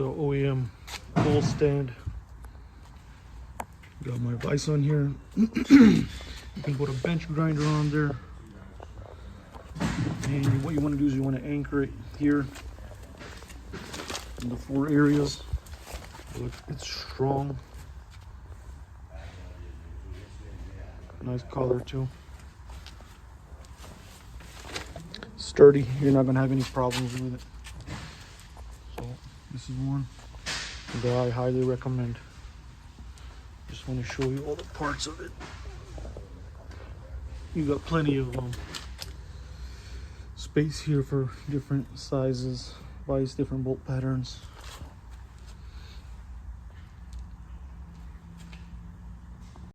OEM pole stand. Got my vise on here. You can put a bench grinder on there. And what you want to do is you want to anchor it here in the 4 areas. Look, it's strong. Nice color too. Sturdy. You're not gonna have any problems with it. So this is one that I highly recommend. Just want to show you all the parts of it. You got plenty of space here for different sizes, vise, different bolt patterns.